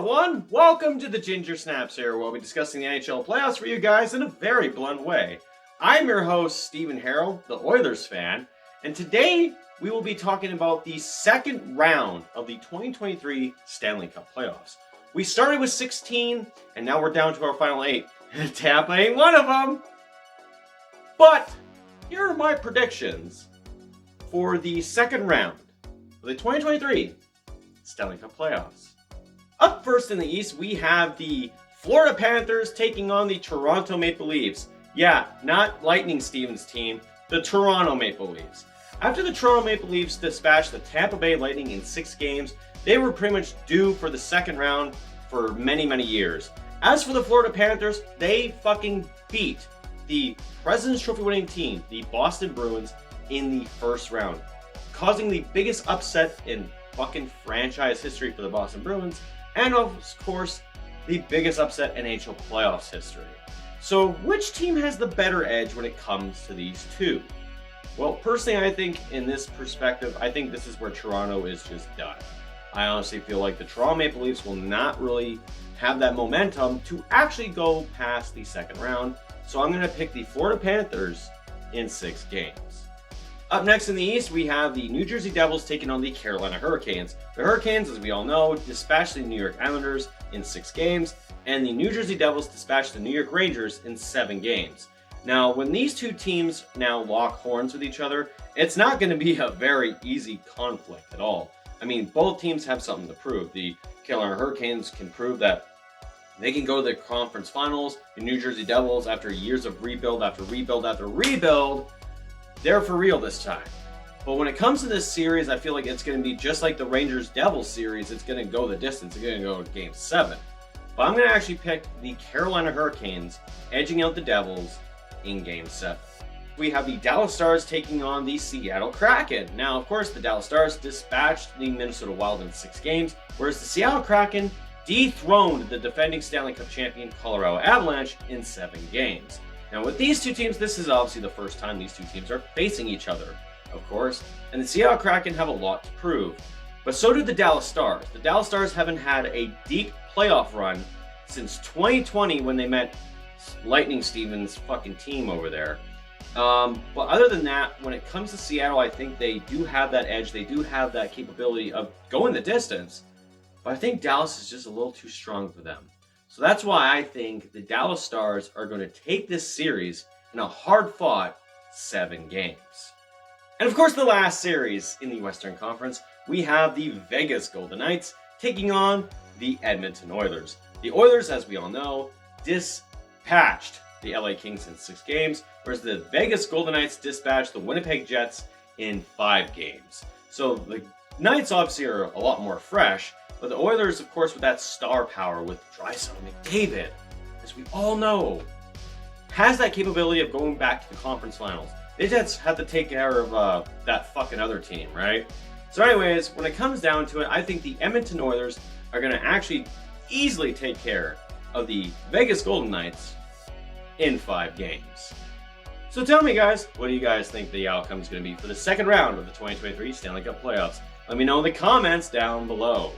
everyone! Welcome to the Ginger Snaps here, where we'll be discussing the NHL Playoffs for you guys in a very blunt way. I'm your host, Steven Harrold, the Oilers fan, and today we will be talking about the second round of the 2023 Stanley Cup Playoffs. We started with 16, and now we're down to our final 8. Tampa ain't one of them! But here are my predictions for the second round of the 2023 Stanley Cup Playoffs. Up first in the East, we have the Florida Panthers taking on the Toronto Maple Leafs. Yeah, not Lightning Steven's team, the Toronto Maple Leafs. After the Toronto Maple Leafs dispatched the Tampa Bay Lightning in 6 games, they were pretty much due for the second round for many, many years. As for the Florida Panthers, they fucking beat the President's Trophy winning team, the Boston Bruins, in the first round, causing the biggest upset in fucking franchise history for the Boston Bruins, and of course, the biggest upset in NHL Playoffs history. So, which team has the better edge when it comes to these two? Well, personally, I think in this perspective, I think this is where Toronto is just done. I honestly feel like the Toronto Maple Leafs will not really have that momentum to actually go past the second round. So I'm going to pick the Florida Panthers in 6 games. Up next in the East, we have the New Jersey Devils taking on the Carolina Hurricanes. The Hurricanes, as we all know, dispatched the New York Islanders in 6 games, and the New Jersey Devils dispatched the New York Rangers in 7 games. Now, when these two teams now lock horns with each other, it's not going to be a very easy conflict at all. I mean, both teams have something to prove. The Carolina Hurricanes can prove that they can go to the conference finals. The New Jersey Devils, after years of rebuild after rebuild after rebuild, they're for real this time. But when it comes to this series, I feel like it's going to be just like the Rangers-Devils series. It's going to go the distance. It's going to go to Game 7. But I'm going to actually pick the Carolina Hurricanes edging out the Devils in Game 7. We have the Dallas Stars taking on the Seattle Kraken. Now, of course, the Dallas Stars dispatched the Minnesota Wild in 6 games, whereas the Seattle Kraken dethroned the defending Stanley Cup champion Colorado Avalanche in 7 games. Now, with these two teams, this is obviously the first time these two teams are facing each other, of course, and the Seattle Kraken have a lot to prove. But so do the Dallas Stars. The Dallas Stars haven't had a deep playoff run since 2020 when they met Lightning Steven's fucking team over there. But other than that, when it comes to Seattle, I think they do have that edge. They do have that capability of going the distance. But I think Dallas is just a little too strong for them. So that's why I think the Dallas Stars are going to take this series in a hard-fought 7 games. And of course, the last series in the Western Conference, we have the Vegas Golden Knights taking on the Edmonton Oilers. The Oilers, as we all know, dispatched the LA Kings in 6 games, whereas the Vegas Golden Knights dispatched the Winnipeg Jets in 5 games. So the Knights obviously are a lot more fresh, but the Oilers, of course, with that star power with Draisaitl and McDavid, as we all know, has that capability of going back to the conference finals. They just have to take care of that fucking other team, right? So anyways, when it comes down to it, I think the Edmonton Oilers are going to actually easily take care of the Vegas Golden Knights in 5 games. So tell me, guys, what do you guys think the outcome is going to be for the second round of the 2023 Stanley Cup Playoffs? Let me know in the comments down below.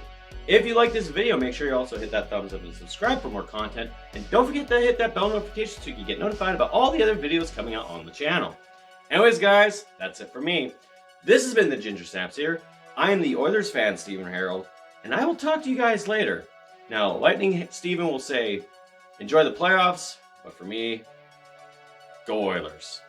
If you like this video, make sure you also hit that thumbs up and subscribe for more content. And don't forget to hit that bell notification so you can get notified about all the other videos coming out on the channel. Anyways, guys, that's it for me. This has been the Ginger Snaps here. I am the Oilers fan, Steven Harrold, and I will talk to you guys later. Now, Lightning Steven will say, enjoy the playoffs, but for me, go Oilers.